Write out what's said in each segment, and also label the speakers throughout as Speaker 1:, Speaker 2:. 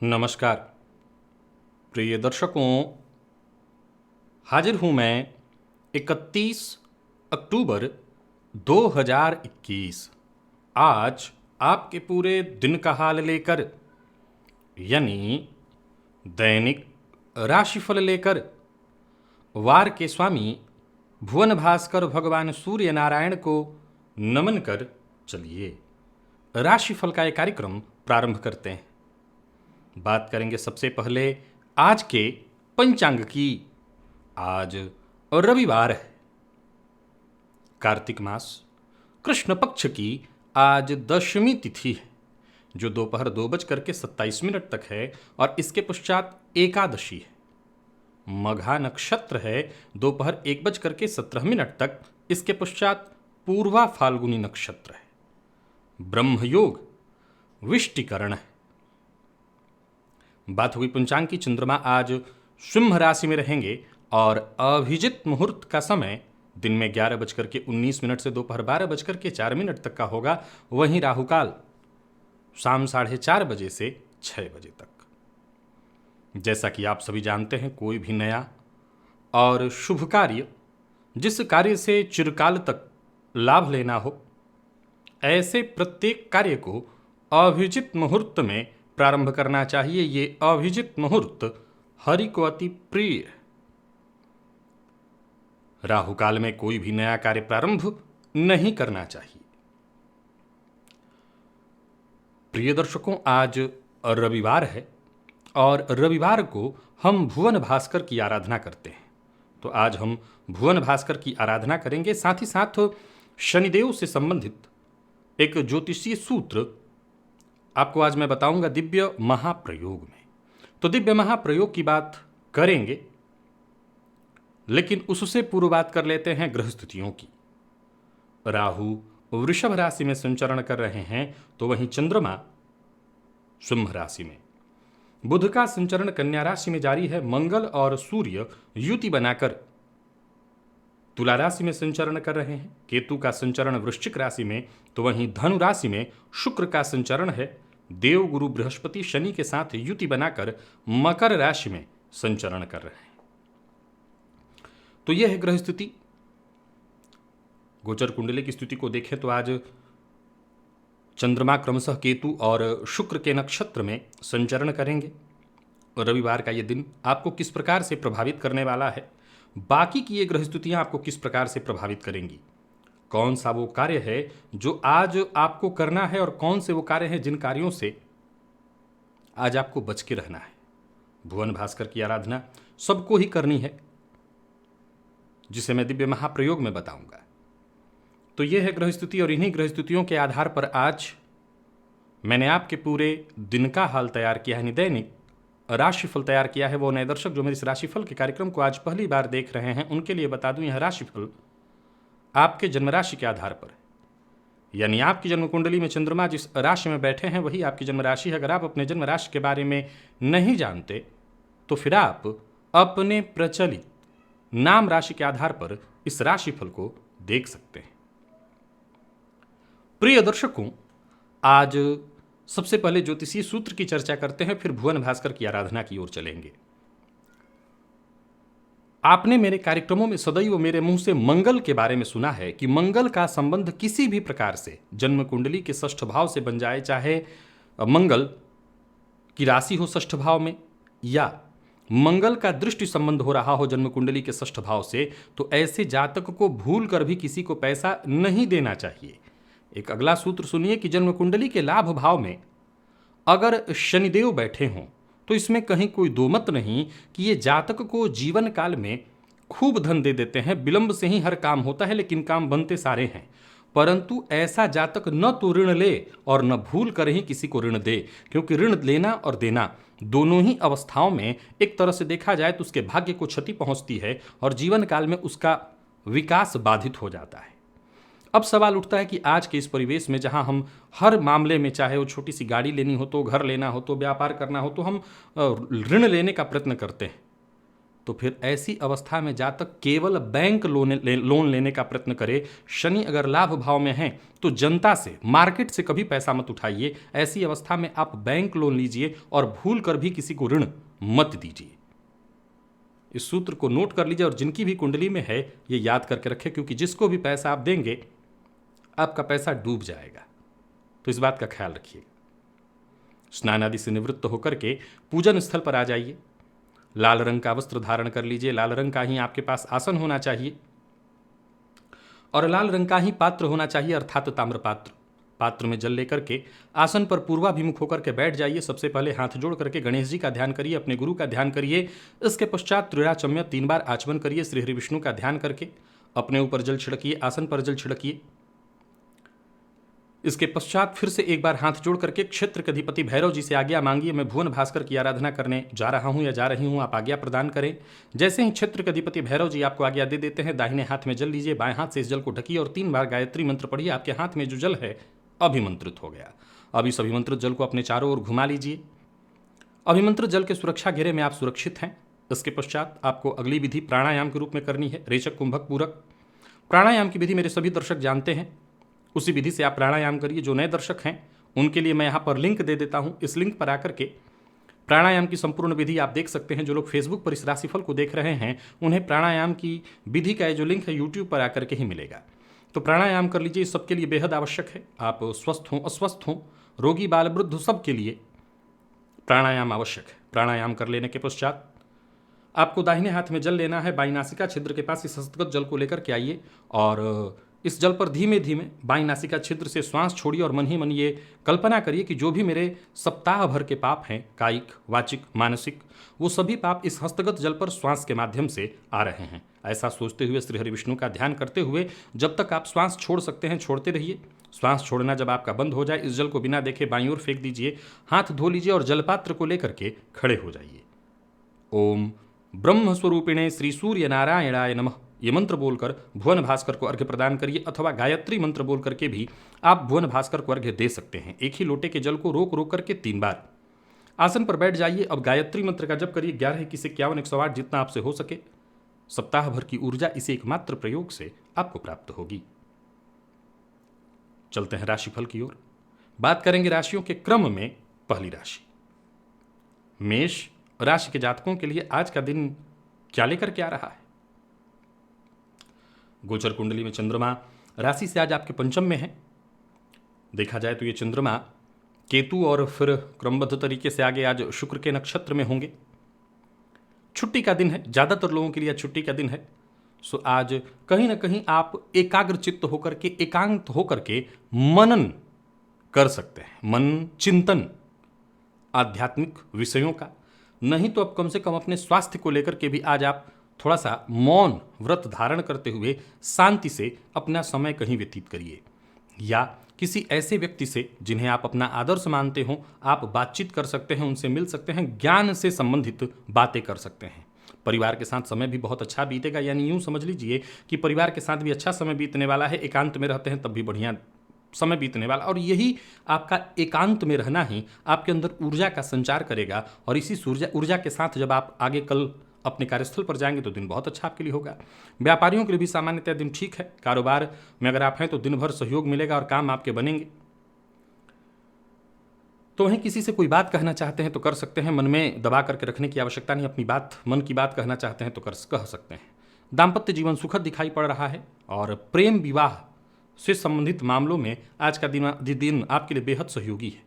Speaker 1: नमस्कार प्रिय दर्शकों। हाजिर हूं मैं 31 अक्टूबर 2021 आज आपके पूरे दिन का हाल लेकर, यानी दैनिक राशिफल लेकर वार के स्वामी भुवन भास्कर भगवान सूर्य नारायण को नमन कर चलिए राशिफल का एक कार्यक्रम प्रारंभ करते हैं। बात करेंगे सबसे पहले आज के पंचांग की। आज रविवार है, कार्तिक मास कृष्ण पक्ष की आज दशमी तिथि है, जो दोपहर 2:27 तक है और इसके पश्चात एकादशी है। मघा नक्षत्र है दोपहर 1:17 तक, इसके पश्चात पूर्वा फाल्गुनी नक्षत्र है। ब्रह्मयोग विष्टिकरण है। बात हुई पंचांग की। चंद्रमा आज सिंह राशि में रहेंगे और अभिजित मुहूर्त का समय दिन में 11:19 से दोपहर 12:04 तक का होगा। वहीं राहुकाल शाम 4:30 बजे से 6 बजे तक। जैसा कि आप सभी जानते हैं, कोई भी नया और शुभ कार्य, जिस कार्य से चिरकाल तक लाभ लेना हो, ऐसे प्रत्येक कार्य को अभिजित मुहूर्त में प्रारंभ करना चाहिए। ये अभिजित मुहूर्त हरि को अति प्रिय है। राहु काल में कोई भी नया कार्य प्रारंभ नहीं करना चाहिए। प्रिय दर्शकों, आज रविवार है और रविवार को हम भुवन भास्कर की आराधना करते हैं। तो आज हम भुवन भास्कर की आराधना करेंगे। साथ ही साथ शनिदेव से संबंधित एक ज्योतिषीय सूत्र आपको आज मैं बताऊंगा दिव्य महाप्रयोग में। तो दिव्य महाप्रयोग की बात करेंगे, लेकिन उससे पूर्व बात कर लेते हैं ग्रह स्थितियों की। राहु वृषभ राशि में संचरण कर रहे हैं, तो वहीं चंद्रमा सिंह राशि में। बुध का संचरण कन्या राशि में जारी है। मंगल और सूर्य युति बनाकर तुला राशि में संचरण कर रहे हैं। केतु का संचरण वृश्चिक राशि में, तो वहीं धनु राशि में शुक्र का संचरण है। देव गुरु बृहस्पति शनि के साथ युति बनाकर मकर राशि में संचरण कर रहे हैं। तो यह है ग्रह स्थिति। गोचर कुंडली की स्थिति को देखें तो आज चंद्रमा क्रमशः केतु और शुक्र के नक्षत्र में संचरण करेंगे। रविवार का यह दिन आपको किस प्रकार से प्रभावित करने वाला है, बाकी की ये ग्रह स्थितियां आपको किस प्रकार से प्रभावित करेंगी, कौन सा वो कार्य है जो आज आपको करना है और कौन से वो कार्य हैं जिन कार्यों से आज आपको बच के रहना है। भुवन भास्कर की आराधना सबको ही करनी है, जिसे मैं दिव्य महाप्रयोग में बताऊंगा। तो यह है ग्रह स्थिति और इन्हीं ग्रह स्थितियों के आधार पर आज मैंने आपके पूरे दिन का हाल तैयार किया है, यानी दैनिक राशिफल तैयार किया है। वो नए दर्शक जो मेरे इस राशिफल के कार्यक्रम को आज पहली बार देख रहे हैं, उनके लिए बता दूं, यह राशिफल आपके जन्म राशि के आधार पर, यानी आपकी जन्म कुंडली में चंद्रमा जिस राशि में बैठे हैं वही आपकी जन्म राशि है। अगर आप अपने जन्म राशि के बारे में नहीं जानते तो फिर आप अपने प्रचलित नाम राशि के आधार पर इस राशिफल को देख सकते हैं। प्रिय दर्शकों, आज सबसे पहले ज्योतिषीय सूत्र की चर्चा करते हैं, फिर भुवन भास्कर की आराधना की ओर चलेंगे। आपने मेरे कार्यक्रमों में सदैव मेरे मुंह से मंगल के बारे में सुना है कि मंगल का संबंध किसी भी प्रकार से जन्म कुंडली के षष्ठ भाव से बन जाए, चाहे मंगल की राशि हो षष्ठ भाव में या मंगल का दृष्टि संबंध हो रहा हो जन्म कुंडली के षष्ठ भाव से, तो ऐसे जातक को भूल कर भी किसी को पैसा नहीं देना चाहिए। एक अगला सूत्र सुनिए कि जन्म कुंडली के लाभ भाव में अगर शनिदेव बैठे हों तो इसमें कहीं कोई दो मत नहीं कि ये जातक को जीवन काल में खूब धन दे देते हैं। विलंब से ही हर काम होता है, लेकिन काम बनते सारे हैं। परंतु ऐसा जातक न तो ऋण ले और न भूल कर ही किसी को ऋण दे, क्योंकि ऋण लेना और देना दोनों ही अवस्थाओं में एक तरह से देखा जाए तो उसके भाग्य को क्षति पहुंचती है और जीवन काल में उसका विकास बाधित हो जाता है। अब सवाल उठता है कि आज के इस परिवेश में जहां हम हर मामले में, चाहे वो छोटी सी गाड़ी लेनी हो तो, घर लेना हो तो, व्यापार करना हो तो, हम ऋण लेने का प्रयत्न करते हैं, तो फिर ऐसी अवस्था में जातक केवल बैंक लोन लेने का प्रयत्न करे। शनि अगर लाभ भाव में है तो जनता से, मार्केट से कभी पैसा मत उठाइए। ऐसी अवस्था में आप बैंक लोन लीजिए और भूल कर भी किसी को ऋण मत दीजिए। इस सूत्र को नोट कर लीजिए और जिनकी भी कुंडली में है ये याद करके रखें, क्योंकि जिसको भी पैसा आप देंगे आपका पैसा डूब जाएगा। तो इस बात का ख्याल रखिएगा। स्नान आदि से निवृत्त होकर के पूजन स्थल पर आ जाइए। लाल रंग का वस्त्र धारण कर लीजिए। लाल रंग का ही आपके पास आसन होना चाहिए और लाल रंग का ही पात्र होना चाहिए, अर्थात ताम्र पात्र। पात्र में जल लेकर के आसन पर पूर्वाभिमुख होकर के बैठ जाइए। सबसे पहले हाथ जोड़ करके गणेश जी का ध्यान करिए, अपने गुरु का ध्यान करिए। इसके पश्चात त्रिराचम्य 3 बार आचमन करिए। श्री हरि विष्णु का ध्यान करके अपने ऊपर जल छिड़किए, आसन पर जल छिड़किए। इसके पश्चात फिर से एक बार हाथ जोड़ करके क्षेत्र के अधिपति भैरव जी से आज्ञा मांगिए। मैं भुवन भास्कर की आराधना करने जा रहा हूं या जा रही हूं, आप आज्ञा प्रदान करें। जैसे ही क्षेत्र के अधिपति भैरव जी आपको आज्ञा दे देते हैं, दाहिने हाथ में जल लीजिए, बाएं हाथ से इस जल को ढकिए और 3 बार गायत्री मंत्र पढ़िए। आपके हाथ में जो जल है अभिमंत्रित हो गया। अब इस अभिमंत्रित जल को अपने चारों ओर घुमा लीजिए। अभिमंत्रित जल के सुरक्षा घेरे में आप सुरक्षित हैं। इसके पश्चात आपको अगली विधि प्राणायाम के रूप में करनी है, रेचक कुंभक पूरक। प्राणायाम की विधि मेरे सभी दर्शक जानते हैं, उसी विधि से आप प्राणायाम करिए। जो नए दर्शक हैं उनके लिए मैं यहाँ पर लिंक दे देता हूँ। इस लिंक पर आकर के प्राणायाम की संपूर्ण विधि आप देख सकते हैं। जो लोग फेसबुक पर इस राशिफल को देख रहे हैं उन्हें प्राणायाम की विधि का जो लिंक है यूट्यूब पर आकर के ही मिलेगा। तो प्राणायाम कर लीजिए, सबके लिए बेहद आवश्यक है। आप स्वस्थ हों अस्वस्थ हों, रोगी बाल वृद्ध, सबके लिए प्राणायाम आवश्यक है। प्राणायाम कर लेने के पश्चात आपको दाहिने हाथ में जल लेना है। बाई नासिका छिद्र के पास इस हस्तगत जल को लेकर के आइए और इस जल पर धीमे धीमे बाई नासिका छिद्र से श्वास छोड़िए और मन ही मन ये कल्पना करिए कि जो भी मेरे सप्ताह भर के पाप हैं, कायिक, वाचिक, मानसिक, वो सभी पाप इस हस्तगत जल पर श्वास के माध्यम से आ रहे हैं। ऐसा सोचते हुए श्री हरि विष्णु का ध्यान करते हुए जब तक आप श्वास छोड़ सकते हैं छोड़ते रहिए। श्वास छोड़ना जब आपका बंद हो जाए, इस जल को बिना देखे बाईं ओर फेंक दीजिए, हाथ धो लीजिए और जलपात्र को लेकर के खड़े हो जाइए। ओम ब्रह्म स्वरूपिणे श्री सूर्य नारायणाय नमः, ये मंत्र बोलकर भुवन भास्कर को अर्घ्य प्रदान करिए, अथवा गायत्री मंत्र बोल करके भी आप भुवन भास्कर को अर्घ्य दे सकते हैं। एक ही लोटे के जल को रोक रोक करके 3 बार आसन पर बैठ जाइए। अब गायत्री मंत्र का जप करिए 11 21 51 108 जितना आपसे हो सके। सप्ताह भर की ऊर्जा इसी एकमात्र प्रयोग से आपको प्राप्त होगी। चलते हैं राशिफल की ओर। बात करेंगे राशियों के क्रम में। पहली राशि मेष राशि के जातकों के लिए आज का दिन क्या लेकर के आ रहा है। गोचर कुंडली में चंद्रमा राशि से आज आपके पंचम में है। देखा जाए तो ये चंद्रमा केतु और फिर क्रमबद्ध तरीके से आगे आज शुक्र के नक्षत्र में होंगे। छुट्टी का दिन है, ज़्यादातर लोगों के लिए छुट्टी का दिन है। सो आज कहीं ना कहीं आप एकाग्र चित्त होकर के, एकांत होकर के मनन कर सकते हैं। मन चिंतन आध्यात्मिक विषयों का, नहीं तो अब कम से कम अपने स्वास्थ्य को लेकर के भी आज आप थोड़ा सा मौन व्रत धारण करते हुए शांति से अपना समय कहीं व्यतीत करिए, या किसी ऐसे व्यक्ति से जिन्हें आप अपना आदर्श मानते हो आप बातचीत कर सकते हैं, उनसे मिल सकते हैं, ज्ञान से संबंधित बातें कर सकते हैं। परिवार के साथ समय भी बहुत अच्छा बीतेगा, यानी यूँ समझ लीजिए कि परिवार के साथ भी अच्छा समय बीतने वाला है। एकांत में रहते हैं तब भी बढ़िया समय बीतने वाला, और यही आपका एकांत में रहना ही आपके अंदर ऊर्जा का संचार करेगा। और इसी ऊर्जा के साथ जब आप आगे कल अपने कार्यस्थल पर जाएंगे तो दिन बहुत अच्छा आपके लिए होगा। व्यापारियों के लिए भी सामान्यतः दिन ठीक है। कारोबार में अगर आप हैं तो दिन भर सहयोग मिलेगा और काम आपके बनेंगे। तो वहीं किसी से कोई बात कहना चाहते हैं तो कर सकते हैं, मन में दबा करके रखने की आवश्यकता नहीं। अपनी बात, मन की बात कहना चाहते हैं तो कह सकते हैं। दाम्पत्य जीवन सुखद दिखाई पड़ रहा है और प्रेम विवाह से संबंधित मामलों में आज का दिन आपके लिए बेहद सहयोगी है।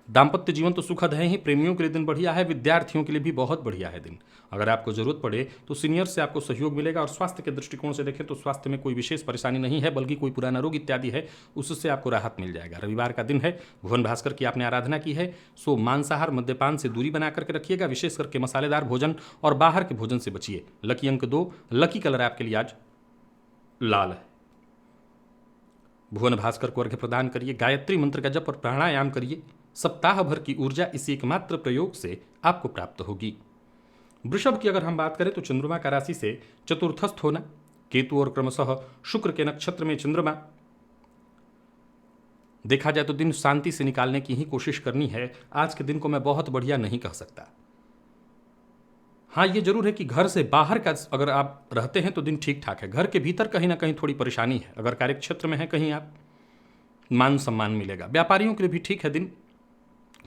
Speaker 1: दाम्पत्य जीवन तो सुखद है ही, प्रेमियों के लिए दिन बढ़िया है, विद्यार्थियों के लिए भी बहुत बढ़िया है दिन। अगर आपको जरूरत पड़े तो सीनियर से आपको सहयोग मिलेगा। और स्वास्थ्य के दृष्टिकोण से देखें तो स्वास्थ्य में कोई विशेष परेशानी नहीं है, बल्कि कोई पुराना रोग इत्यादि है उससे आपको राहत मिल जाएगा। रविवार का दिन है, भुवन भास्कर की आपने आराधना की है, सो मांसाहार मद्यपान से दूरी बना करके रखिएगा, विशेष करके मसालेदार भोजन और बाहर के भोजन से बचिए। लकी अंक 2, लकी कलर आपके लिए आज लाल है। भुवन भास्कर को अर्घ्य प्रदान करिए, गायत्री मंत्र का जप और प्राणायाम करिए। सप्ताह भर की ऊर्जा इसी एकमात्र प्रयोग से आपको प्राप्त होगी। वृषभ की अगर हम बात करें तो चंद्रमा का राशि से चतुर्थस्थ होना, केतु और क्रमशः शुक्र के नक्षत्र में चंद्रमा, देखा जाए तो दिन शांति से निकालने की ही कोशिश करनी है। आज के दिन को मैं बहुत बढ़िया नहीं कह सकता। हाँ, ये जरूर है कि घर से बाहर का अगर आप रहते हैं तो दिन ठीक ठाक है। घर के भीतर कहीं ना कहीं थोड़ी परेशानी है। अगर कार्य क्षेत्र में है कहीं आप, मान सम्मान मिलेगा। व्यापारियों के लिए भी ठीक है दिन।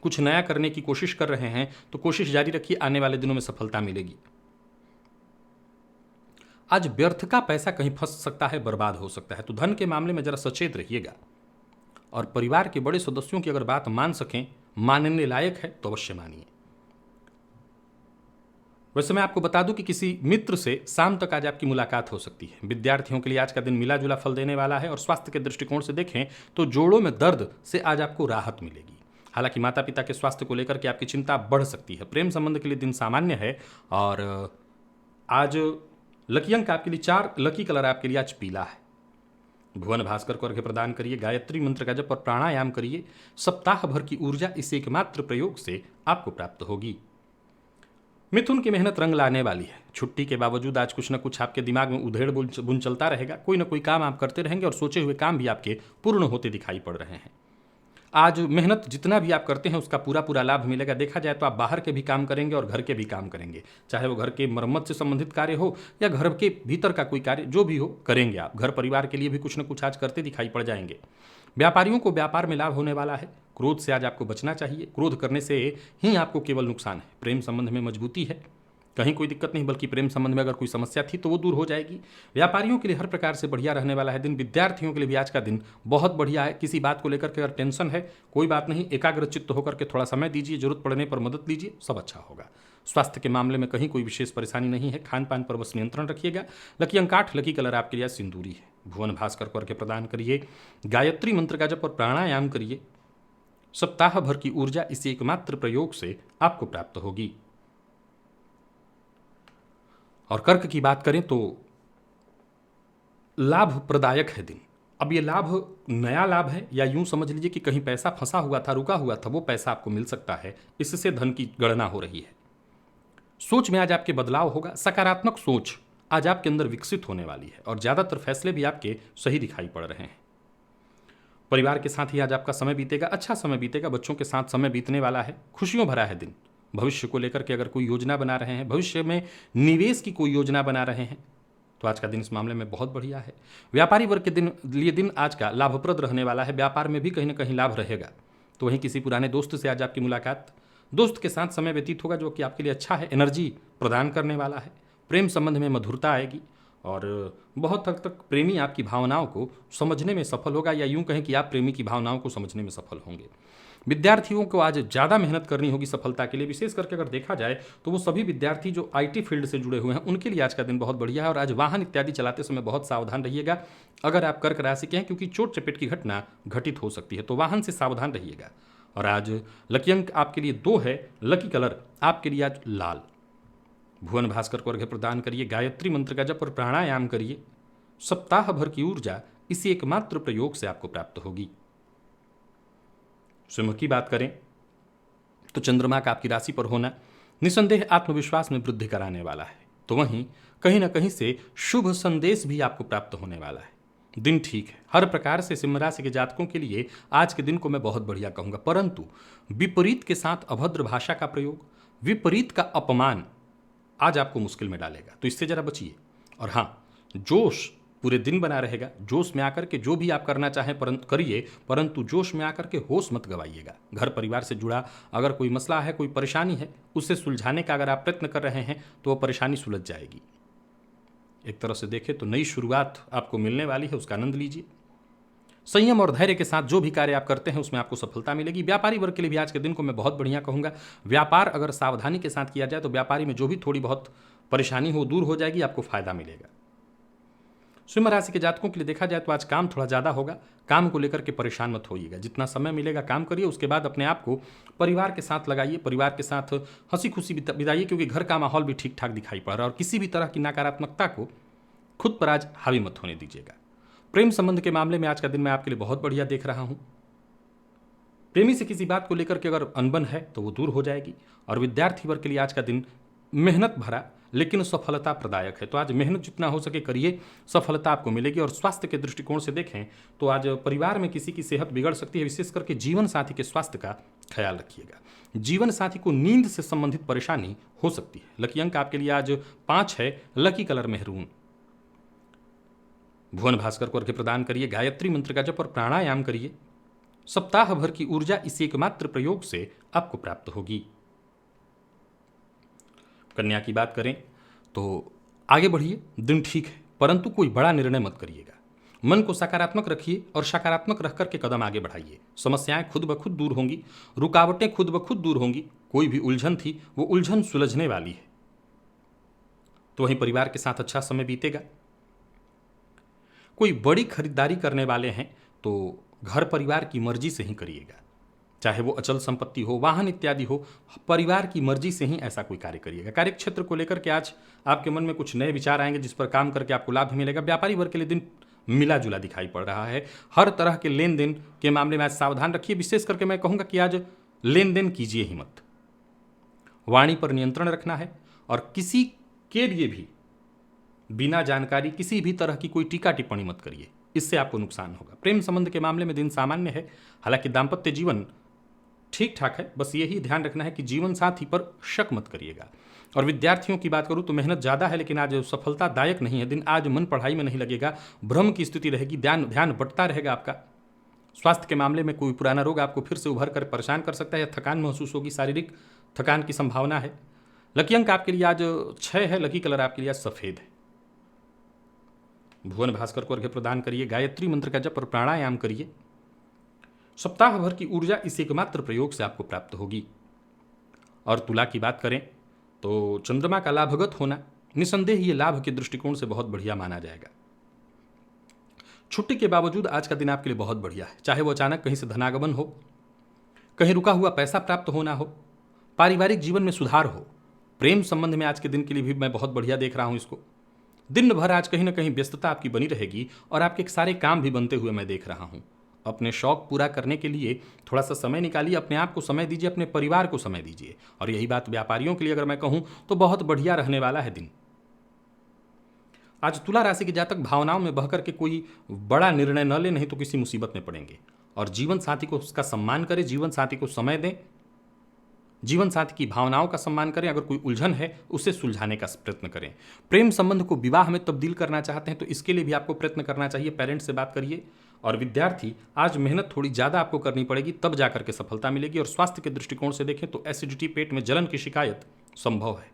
Speaker 1: कुछ नया करने की कोशिश कर रहे हैं तो कोशिश जारी रखिए, आने वाले दिनों में सफलता मिलेगी। आज व्यर्थ का पैसा कहीं फंस सकता है, बर्बाद हो सकता है, तो धन के मामले में जरा सचेत रहिएगा। और परिवार के बड़े सदस्यों की अगर बात मान सकें, मानने लायक है तो अवश्य मानिए। वैसे मैं आपको बता दूं कि किसी मित्र से शाम तक आज आपकी मुलाकात हो सकती है। विद्यार्थियों के लिए आज का दिन मिला जुला फल देने वाला है। और स्वास्थ्य के दृष्टिकोण से देखें तो जोड़ों में दर्द से आज आपको राहत मिलेगी। हालांकि माता पिता के स्वास्थ्य को लेकर के आपकी चिंता बढ़ सकती है। प्रेम संबंध के लिए दिन सामान्य है। और आज लकी अंक आपके लिए 4, लकी कलर आपके लिए आज पीला है। भुवन भास्कर को अर्घ्य प्रदान करिए, गायत्री मंत्र का जप और प्राणायाम करिए। सप्ताह भर की ऊर्जा इस एकमात्र प्रयोग से आपको प्राप्त होगी। मिथुन की मेहनत रंग लाने वाली है। छुट्टी के बावजूद आज कुछ न कुछ आपके दिमाग में उधेड़ बुन चलता रहेगा। कोई ना कोई काम आप करते रहेंगे और सोचे हुए काम भी आपके पूर्ण होते दिखाई पड़ रहे हैं। आज मेहनत जितना भी आप करते हैं उसका पूरा पूरा लाभ मिलेगा। देखा जाए तो आप बाहर के भी काम करेंगे और घर के भी काम करेंगे, चाहे वो घर के मरम्मत से संबंधित कार्य हो या घर के भीतर का कोई कार्य, जो भी हो करेंगे आप। घर परिवार के लिए भी कुछ न कुछ आज करते दिखाई पड़ जाएंगे। व्यापारियों को व्यापार में लाभ होने वाला है। क्रोध से आज आपको बचना चाहिए। क्रोध करने से ही आपको केवल नुकसान है। प्रेम संबंध में मजबूती है, कहीं कोई दिक्कत नहीं, बल्कि प्रेम संबंध में अगर कोई समस्या थी तो वो दूर हो जाएगी। व्यापारियों के लिए हर प्रकार से बढ़िया रहने वाला है दिन। विद्यार्थियों के लिए भी आज का दिन बहुत बढ़िया है। किसी बात को लेकर के अगर टेंशन है, कोई बात नहीं, एकाग्र चित्त होकर के थोड़ा समय दीजिए, जरूरत पड़ने पर मदद लीजिए, सब अच्छा होगा। स्वास्थ्य के मामले में कहीं कोई विशेष परेशानी नहीं है। खान पान पर बस नियंत्रण रखिएगा। लकी अंक 8, लकी कलर आपके लिए सिंदूरी है। भुवन भास्कर को अर्घ्य प्रदान करिए, गायत्री मंत्र का जप और प्राणायाम करिए। सप्ताह भर की ऊर्जा इसी एकमात्र प्रयोग से आपको प्राप्त होगी। और कर्क की बात करें तो लाभ प्रदायक है दिन। अब ये लाभ नया लाभ है या यूं समझ लीजिए कि कहीं पैसा फंसा हुआ था, रुका हुआ था, वो पैसा आपको मिल सकता है। इससे धन की गणना हो रही है। सोच में आज आपके बदलाव होगा। सकारात्मक सोच आज आपके अंदर विकसित होने वाली है और ज्यादातर फैसले भी आपके सही दिखाई पड़ रहे हैं। परिवार के साथ ही आज आपका समय बीतेगा, अच्छा समय बीतेगा। बच्चों के साथ समय बीतने वाला है। खुशियों भरा है दिन। भविष्य को लेकर के अगर कोई योजना बना रहे हैं, भविष्य में निवेश की कोई योजना बना रहे हैं, तो आज का दिन इस मामले में बहुत बढ़िया है। व्यापारी वर्ग के लिए दिन आज का लाभप्रद रहने वाला है। व्यापार में भी कहीं ना कहीं लाभ रहेगा। तो वहीं किसी पुराने दोस्त से आज आपकी मुलाकात, दोस्त के साथ समय व्यतीत होगा जो कि आपके लिए अच्छा है, एनर्जी प्रदान करने वाला है। प्रेम संबंध में मधुरता आएगी और बहुत हद तक प्रेमी आपकी भावनाओं को समझने में सफल होगा, या यूं कहें कि आप प्रेमी की भावनाओं को समझने में सफल होंगे। विद्यार्थियों को आज ज़्यादा मेहनत करनी होगी सफलता के लिए। विशेष करके अगर देखा जाए तो वो सभी विद्यार्थी जो आईटी फील्ड से जुड़े हुए हैं उनके लिए आज का दिन बहुत बढ़िया है। और आज वाहन इत्यादि चलाते समय बहुत सावधान रहिएगा। अगर आप कर्क राशि के हैं, क्योंकि चोट चपेट की घटना घटित हो सकती है, तो वाहन से सावधान रहिएगा। और आज लकी अंक आपके लिए 2 है, लकी कलर आपके लिए आज लाल। भुवन भास्कर को अर्घ्य प्रदान करिए, गायत्री मंत्र का जप और प्राणायाम करिए। सप्ताह भर की ऊर्जा इसी एकमात्र प्रयोग से आपको प्राप्त होगी। सिंह की बात करें तो चंद्रमा का आपकी राशि पर होना निसंदेह आत्मविश्वास में वृद्धि कराने वाला है। तो वहीं कहीं ना कहीं से शुभ संदेश भी आपको प्राप्त होने वाला है। दिन ठीक है हर प्रकार से। सिंह राशि के जातकों के लिए आज के दिन को मैं बहुत बढ़िया कहूंगा, परंतु विपरीत के साथ अभद्र भाषा का प्रयोग, विपरीत का अपमान आज आपको मुश्किल में डालेगा, तो इससे जरा बचिए। और हाँ, जोश पूरे दिन बना रहेगा। जोश में आकर के जो भी आप करना चाहें परंतु करिए, परंतु जोश में आकर के होश मत गवाइएगा। घर परिवार से जुड़ा अगर कोई मसला है, कोई परेशानी है, उसे सुलझाने का अगर आप प्रयत्न कर रहे हैं तो वह परेशानी सुलझ जाएगी। एक तरह से देखें तो नई शुरुआत आपको मिलने वाली है, उसका आनंद लीजिए। संयम और धैर्य के साथ जो भी कार्य आप करते हैं उसमें आपको सफलता मिलेगी। व्यापारी वर्ग के लिए भी आज के दिन को मैं बहुत बढ़िया कहूँगा। व्यापार अगर सावधानी के साथ किया जाए तो व्यापारी में जो भी थोड़ी बहुत परेशानी हो दूर हो जाएगी, आपको फायदा मिलेगा। सिंह राशि के जातकों के लिए देखा जाए तो आज काम थोड़ा ज़्यादा होगा। काम को लेकर के परेशान मत होइएगा। जितना समय मिलेगा काम करिए, उसके बाद अपने आप को परिवार के साथ लगाइए, परिवार के साथ हंसी खुशी बिताइए, क्योंकि घर का माहौल भी ठीक ठाक दिखाई पड़ रहा है। और किसी भी तरह की नकारात्मकता को खुद पर आज हावी मत होने दीजिएगा। प्रेम संबंध के मामले में आज का दिन मैं आपके लिए बहुत बढ़िया देख रहा हूँ। प्रेमी से किसी बात को लेकर के अगर अनबन है तो वो दूर हो जाएगी। और विद्यार्थी वर्ग के लिए आज का दिन मेहनत भरा, लेकिन सफलता प्रदायक है। तो आज मेहनत जितना हो सके करिए, सफलता आपको मिलेगी। और स्वास्थ्य के दृष्टिकोण से देखें तो आज परिवार में किसी की सेहत बिगड़ सकती है, विशेष करके जीवन साथी के स्वास्थ्य का ख्याल रखिएगा। जीवन साथी को नींद से संबंधित परेशानी हो सकती है। लकी अंक आपके लिए आज 5 है, लकी कलर मेहरून। भुवन भास्कर को अर्घ्य प्रदान करिए, गायत्री मंत्र का जप और प्राणायाम करिए। सप्ताह भर की ऊर्जा इस एकमात्र प्रयोग से आपको प्राप्त होगी। कन्या की बात करें तो आगे बढ़िए, दिन ठीक है, परंतु कोई बड़ा निर्णय मत करिएगा। मन को सकारात्मक रखिए और सकारात्मक रख करके कदम आगे बढ़ाइए। समस्याएं खुद ब खुद दूर होंगी, रुकावटें खुद ब खुद दूर होंगी। कोई भी उलझन थी वो उलझन सुलझने वाली है। तो वहीं परिवार के साथ अच्छा समय बीतेगा। कोई बड़ी खरीदारी करने वाले हैं तो घर परिवार की मर्जी से ही करिएगा, चाहे वो अचल संपत्ति हो, वाहन इत्यादि हो, परिवार की मर्जी से ही ऐसा कोई कार्य करिएगा। कार्य क्षेत्र को लेकर के आज आपके मन में कुछ नए विचार आएंगे जिस पर काम करके आपको लाभ मिलेगा। व्यापारी वर्ग के लिए दिन मिला जुला दिखाई पड़ रहा है। हर तरह के लेन देन के मामले में आज सावधान रखिए। विशेष करके मैं कहूँगा कि आज लेन देन कीजिए ही मत। वाणी पर नियंत्रण रखना है और किसी के लिए भी बिना जानकारी किसी भी तरह की कोई टीका टिप्पणी मत करिए, इससे आपको नुकसान होगा। प्रेम संबंध के मामले में दिन सामान्य है, हालांकि दाम्पत्य जीवन ठीक ठाक है। बस यही ध्यान रखना है कि जीवन साथी पर शक मत करिएगा। और विद्यार्थियों की बात करूं तो मेहनत ज़्यादा है, लेकिन आज सफलतादायक नहीं है दिन। आज मन पढ़ाई में नहीं लगेगा, भ्रम की स्थिति रहेगी, ध्यान बंटता रहेगा आपका। स्वास्थ्य के मामले में कोई पुराना रोग आपको फिर से उभर कर परेशान कर सकता है या थकान महसूस होगी, शारीरिक थकान की संभावना है। लकी अंक आपके लिए आज 6 है, लकी कलर आपके लिए आज सफ़ेद है। भुवन भास्कर को अर्घ्य प्रदान करिए, गायत्री मंत्र का जप और प्राणायाम करिए। सप्ताह भर की ऊर्जा इस एकमात्र प्रयोग से आपको प्राप्त होगी। और तुला की बात करें तो चंद्रमा का लाभगत होना निसंदेह ये लाभ के दृष्टिकोण से बहुत बढ़िया माना जाएगा। छुट्टी के बावजूद आज का दिन आपके लिए बहुत बढ़िया है, चाहे वो अचानक कहीं से धनागमन हो, कहीं रुका हुआ पैसा प्राप्त होना हो, पारिवारिक जीवन में सुधार हो। प्रेम संबंध में आज के दिन के लिए भी मैं बहुत बढ़िया देख रहा हूं इसको। दिन भर आज कहीं ना कहीं व्यस्तता आपकी बनी रहेगी और आपके सारे काम भी बनते हुए मैं देख रहा हूं। अपने शौक पूरा करने के लिए थोड़ा सा समय निकालिए, अपने आप को समय दीजिए, अपने परिवार को समय दीजिए। और यही बात व्यापारियों के लिए अगर मैं कहूं तो बहुत बढ़िया रहने वाला है दिन। आज तुला राशि के जातक भावनाओं में बहकर के कोई बड़ा निर्णय न ले, नहीं तो किसी मुसीबत में पड़ेंगे। और जीवन साथी को उसका सम्मान करें, जीवन साथी को समय दें, जीवन साथी की भावनाओं का सम्मान करें। अगर कोई उलझन है उसे सुलझाने का प्रयत्न करें। प्रेम संबंध को विवाह में तब्दील करना चाहते हैं तो इसके लिए भी आपको प्रयत्न करना चाहिए। पेरेंट्स से बात करिए। और विद्यार्थी आज मेहनत थोड़ी ज़्यादा आपको करनी पड़ेगी, तब जाकर के सफलता मिलेगी। और स्वास्थ्य के दृष्टिकोण से देखें तो एसिडिटी, पेट में जलन की शिकायत संभव है।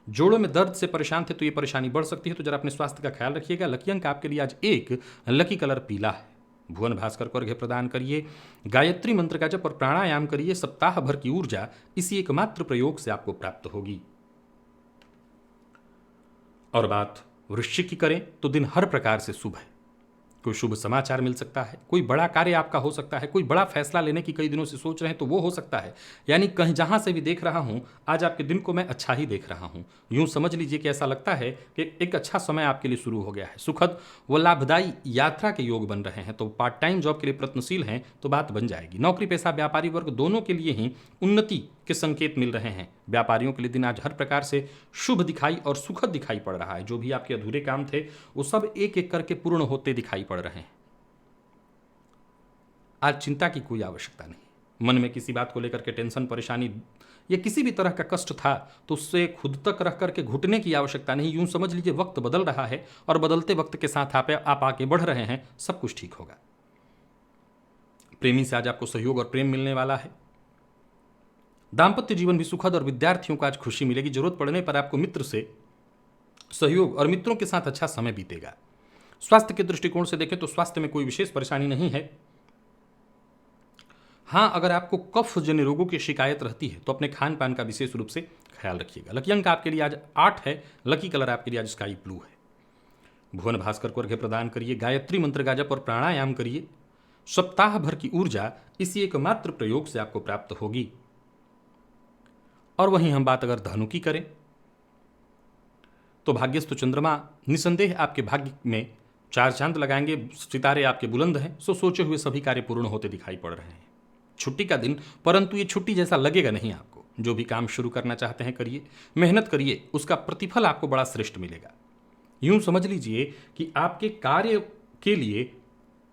Speaker 1: जोड़ों में दर्द से परेशान थे तो ये परेशानी बढ़ सकती है, तो जरा अपने स्वास्थ्य का ख्याल रखिएगा। लकी अंक आपके लिए आज 1, लकी कलर पीला है। भुवन भास्कर को अर्घ्य प्रदान करिए, गायत्री मंत्र का जप और प्राणायाम करिए। सप्ताह भर की ऊर्जा इसी एकमात्र प्रयोग से आपको प्राप्त होगी। और बात वृश्चिक की करें तो दिन हर प्रकार से शुभ है। कोई शुभ समाचार मिल सकता है, कोई बड़ा कार्य आपका हो सकता है, कोई बड़ा फैसला लेने की कई दिनों से सोच रहे हैं तो वो हो सकता है। यानी कहीं जहां से भी देख रहा हूं आज आपके दिन को मैं अच्छा ही देख रहा हूं। यूं समझ लीजिए कि ऐसा लगता है कि एक अच्छा समय आपके लिए शुरू हो गया है। सुखद व लाभदायी यात्रा के योग बन रहे हैं। तो पार्ट टाइम जॉब के लिए प्रयत्नशील हैं तो बात बन जाएगी। नौकरी पेशा व्यापारी वर्ग दोनों के लिए ही उन्नति के संकेत मिल रहे हैं। व्यापारियों के लिए दिन आज हर प्रकार से शुभ दिखाई और सुखद दिखाई पड़ रहा है। जो भी आपके अधूरे काम थे वो सब एक एक करके पूर्ण होते दिखाई पड़ रहे हैं। आज चिंता की कोई आवश्यकता नहीं। मन में किसी बात को लेकर के टेंशन, परेशानी या किसी भी तरह का कष्ट था तो उससे खुद तक रख करके घुटने की आवश्यकता नहीं। यूं समझ लीजिए वक्त बदल रहा है और बदलते वक्त के साथ आप आगे बढ़ रहे हैं, सब कुछ ठीक होगा। प्रेमी से आज आपको सहयोग और प्रेम मिलने वाला है। दाम्पत्य जीवन भी सुखद और विद्यार्थियों को आज खुशी मिलेगी। जरूरत पड़ने पर आपको मित्र से सहयोग और मित्रों के साथ अच्छा समय बीतेगा। स्वास्थ्य के दृष्टिकोण से देखें तो स्वास्थ्य में कोई विशेष परेशानी नहीं है। हाँ, अगर आपको कफ जन्य रोगों की शिकायत रहती है तो अपने खान पान का विशेष रूप से ख्याल रखिएगा। लकी अंक आपके लिए आज 8 है, लकी कलर आपके लिए आज स्काई ब्लू है। भुवन भास्कर को अर्घ्य प्रदान करिए, गायत्री मंत्र का जप और प्राणायाम करिए। सप्ताह भर की ऊर्जा इसी एकमात्र प्रयोग से आपको प्राप्त होगी। और वहीं हम बात अगर धनु की करें तो भाग्यस्थ चंद्रमा निसंदेह आपके भाग्य में 4 चांद लगाएंगे। सितारे आपके बुलंद हैं, सो सोचे हुए सभी कार्य पूर्ण होते दिखाई पड़ रहे हैं। छुट्टी का दिन, परंतु ये छुट्टी जैसा लगेगा नहीं आपको। जो भी काम शुरू करना चाहते हैं करिए, मेहनत करिए, उसका प्रतिफल आपको बड़ा श्रेष्ठ मिलेगा। यूं समझ लीजिए कि आपके कार्य के लिए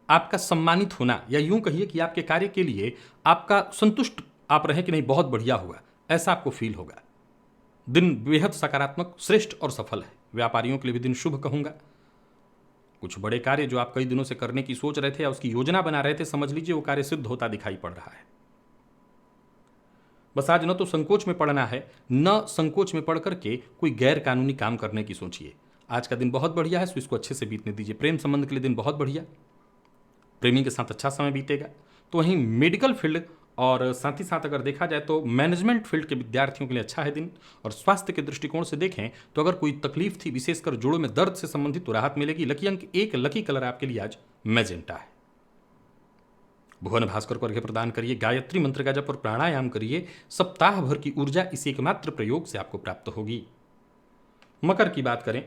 Speaker 1: आपका सम्मानित होना, या यूं कहिए कि आपके कार्य के लिए आपका संतुष्ट आप रहें कि नहीं बहुत बढ़िया हुआ, ऐसा आपको फील होगा। दिन बेहद सकारात्मक, श्रेष्ठ और सफल है। व्यापारियों के लिए भी दिन शुभ कहूंगा। कुछ बड़े कार्य जो आप कई दिनों से करने की सोच रहे थे या उसकी योजना बना रहे थे, समझ लीजिए वो कार्य सिद्ध होता दिखाई पड़ रहा है। बस आज न तो संकोच में पड़ना है, न संकोच में पड़ करके कोई गैर कानूनी काम करने की सोचिए। आज का दिन बहुत बढ़िया है, सो इसको अच्छे से बीतने दीजिए। प्रेम संबंध के लिए दिन बहुत बढ़िया, प्रेमी के साथ अच्छा समय बीतेगा। तो वहीं मेडिकल फील्ड और साथ ही साथ अगर देखा जाए तो मैनेजमेंट फील्ड के विद्यार्थियों के लिए अच्छा है दिन। और स्वास्थ्य के दृष्टिकोण से देखें तो अगर कोई तकलीफ थी, विशेषकर जोड़ों में दर्द से संबंधित, तो राहत मिलेगी। लकी अंक 1, लकी कलर आपके लिए आज मैजेंटा है। भुवन भास्कर को अर्घ्य प्रदान करिए, गायत्री मंत्र का जप और प्राणायाम करिए। सप्ताह भर की ऊर्जा इस एकमात्र प्रयोग से आपको प्राप्त होगी। मकर की बात करें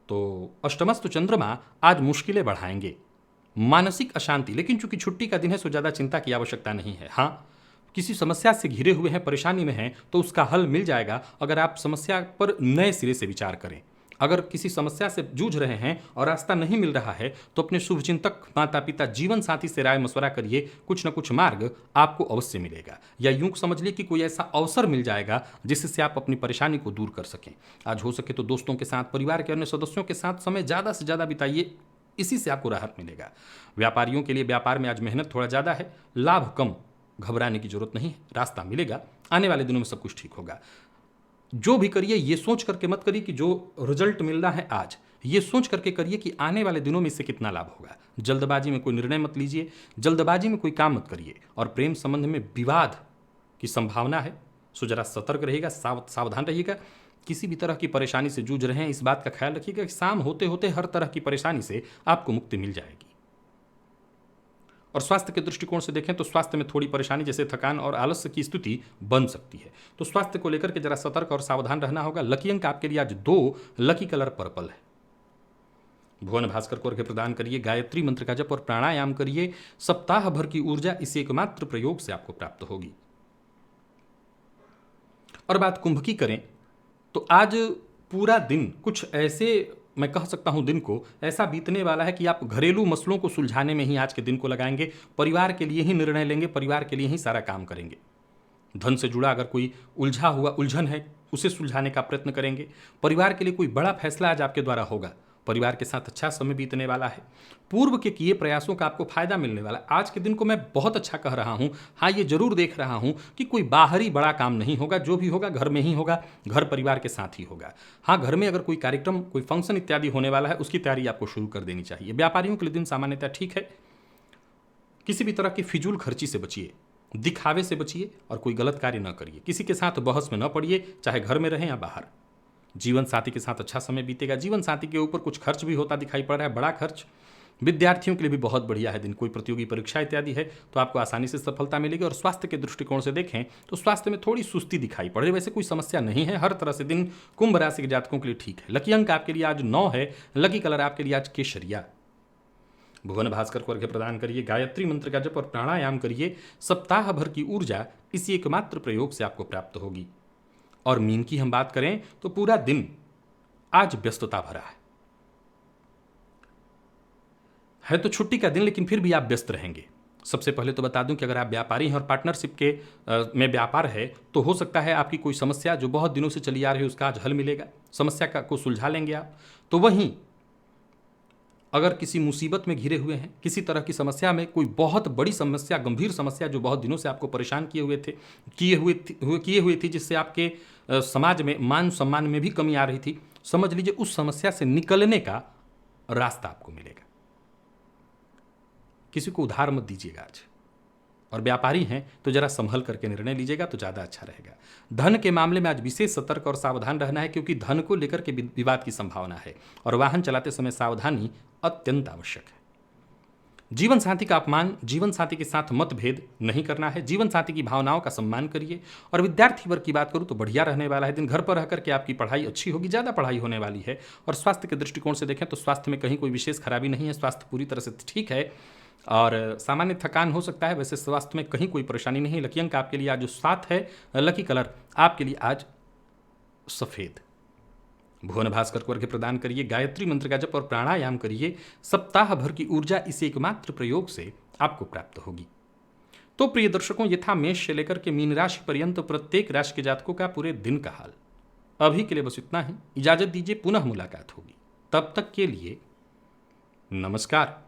Speaker 1: तो अष्टमस्तु चंद्रमा आज मुश्किलें बढ़ाएंगे, मानसिक अशांति, लेकिन चूंकि छुट्टी का दिन है सो ज्यादा चिंता की आवश्यकता नहीं है। हाँ, किसी समस्या से घिरे हुए हैं, परेशानी में हैं, तो उसका हल मिल जाएगा अगर आप समस्या पर नए सिरे से विचार करें। अगर किसी समस्या से जूझ रहे हैं और रास्ता नहीं मिल रहा है तो अपने शुभचिंतक, माता पिता, जीवन साथी से राय मशवरा करिए, कुछ न कुछ मार्ग आपको अवश्य मिलेगा। या यूं समझ लीजिए कि कोई ऐसा अवसर मिल जाएगा जिससे आप अपनी परेशानी को दूर कर सकें। आज हो सके तो दोस्तों के साथ, परिवार के अन्य सदस्यों के साथ समय ज़्यादा से ज़्यादा बिताइए, इसी से आपको राहत मिलेगा। व्यापारियों के लिए व्यापार में आज मेहनत थोड़ा ज़्यादा है, लाभ कम, घबराने की जरूरत नहीं है, रास्ता मिलेगा। आने वाले दिनों में सब कुछ ठीक होगा। जो भी करिए ये सोच करके मत करिए कि जो रिजल्ट मिलना है आज, ये सोच करके करिए कि आने वाले दिनों में इससे कितना लाभ होगा। जल्दबाजी में कोई निर्णय मत लीजिए, जल्दबाजी में कोई काम मत करिए। और प्रेम संबंध में विवाद की संभावना है, सो जरा सतर्क रहिएगा, सावधान रहिएगा। किसी भी तरह की परेशानी से जूझ रहे हैं, इस बात का ख्याल रखिएगा कि शाम होते होते हर तरह की परेशानी से आपको मुक्ति मिल जाएगी। और स्वास्थ्य के दृष्टिकोण से देखें तो स्वास्थ्य में थोड़ी परेशानी, जैसे थकान और आलस्य की स्थिति बन सकती है, तो स्वास्थ्य को लेकर के जरा सतर्क और सावधान रहना होगा। लकी अंक आपके लिए आज 2, लकी कलर पर्पल है। भुवन भास्कर को अर्घ्य प्रदान करिए, गायत्री मंत्र का जप और प्राणायाम करिए। सप्ताह भर की ऊर्जा इस एकमात्र प्रयोग से आपको प्राप्त होगी। और बात कुंभ की करें तो आज पूरा दिन कुछ ऐसे, मैं कह सकता हूं दिन को ऐसा बीतने वाला है कि आप घरेलू मसलों को सुलझाने में ही आज के दिन को लगाएंगे। परिवार के लिए ही निर्णय लेंगे, परिवार के लिए ही सारा काम करेंगे। धन से जुड़ा अगर कोई उलझा हुआ उलझन है, उसे सुलझाने का प्रयत्न करेंगे। परिवार के लिए कोई बड़ा फैसला आज आपके द्वारा होगा। परिवार के साथ अच्छा समय बीतने वाला है। पूर्व के किए प्रयासों का आपको फायदा मिलने वाला। आज के दिन को मैं बहुत अच्छा कह रहा हूं। हाँ, ये जरूर देख रहा हूं कि कोई बाहरी बड़ा काम नहीं होगा, जो भी होगा घर में ही होगा, घर परिवार के साथ ही होगा। हाँ, घर में अगर कोई कार्यक्रम, कोई फंक्शन इत्यादि होने वाला है, उसकी तैयारी आपको शुरू कर देनी चाहिए। व्यापारियों के लिए दिन सामान्यतः ठीक है। किसी भी तरह की फिजूल खर्ची से बचिए, दिखावे से बचिए और कोई गलत कार्य न करिए। किसी के साथ बहस में न पड़िए, चाहे घर में रहें या बाहर। जीवन साथी के साथ अच्छा समय बीतेगा। जीवन साथी के ऊपर कुछ खर्च भी होता दिखाई पड़ रहा है, बड़ा खर्च। विद्यार्थियों के लिए भी बहुत बढ़िया है दिन। कोई प्रतियोगी परीक्षा इत्यादि है तो आपको आसानी से सफलता मिलेगी। और स्वास्थ्य के दृष्टिकोण से देखें तो स्वास्थ्य में थोड़ी सुस्ती दिखाई पड़ रही है, वैसे कोई समस्या नहीं है। हर तरह से दिन कुंभ राशि के जातकों के लिए ठीक है। लकी अंक आपके लिए आज 9 है, लकी कलर आपके लिए आज केसरिया। भुवन भास्कर को अर्घ्य प्रदान करिए, गायत्री मंत्र का जप और प्राणायाम करिए। सप्ताह भर की ऊर्जा इसी एकमात्र प्रयोग से आपको प्राप्त होगी। और मीन की हम बात करें तो पूरा दिन आज व्यस्तता भरा है तो छुट्टी का दिन, लेकिन फिर भी आप व्यस्त रहेंगे। सबसे पहले तो बता दूं कि अगर आप व्यापारी हैं और पार्टनरशिप के में व्यापार है तो हो सकता है आपकी कोई समस्या जो बहुत दिनों से चली आ रही है उसका आज हल मिलेगा, समस्या को सुलझा लेंगे आप। तो वहीं अगर किसी मुसीबत में घिरे हुए हैं, किसी तरह की समस्या में, कोई बहुत बड़ी समस्या, गंभीर समस्या जो बहुत दिनों से आपको परेशान किए हुए थी, जिससे आपके समाज में मान सम्मान में भी कमी आ रही थी, समझ लीजिए उस समस्या से निकलने का रास्ता आपको मिलेगा। किसी को उधार मत दीजिएगा आज। और व्यापारी हैं तो जरा संभल करके निर्णय लीजिएगा तो ज़्यादा अच्छा रहेगा। धन के मामले में आज विशेष सतर्क और सावधान रहना है, क्योंकि धन को लेकर के विवाद की संभावना है और वाहन चलाते समय सावधानी अत्यंत आवश्यक है। जीवन साथी का अपमान, जीवन साथी के साथ मतभेद नहीं करना है। जीवन साथी की भावनाओं का सम्मान करिए। और विद्यार्थी वर्ग की बात करूं तो बढ़िया रहने वाला है दिन। घर पर रह करके आपकी पढ़ाई अच्छी होगी, ज़्यादा पढ़ाई होने वाली है। और स्वास्थ्य के दृष्टिकोण से देखें तो स्वास्थ्य में कहीं कोई विशेष खराबी नहीं है, स्वास्थ्य पूरी तरह से ठीक है। और सामान्य थकान हो सकता है, वैसे स्वास्थ्य में कहीं कोई परेशानी नहीं है। लकी अंक आपके लिए आज जो 7 है, लकी कलर आपके लिए आज सफ़ेद। भुवन भास्कर को अर्घ्य प्रदान करिए, गायत्री मंत्र का जप और प्राणायाम करिए। सप्ताह भर की ऊर्जा इस एकमात्र प्रयोग से आपको प्राप्त होगी। तो प्रिय दर्शकों, ये था मेष से लेकर के मीन राशि पर्यंत प्रत्येक राशि के जातकों का पूरे दिन का हाल। अभी के लिए बस इतना ही। इजाजत दीजिए, पुनः मुलाकात होगी। तब तक के लिए नमस्कार।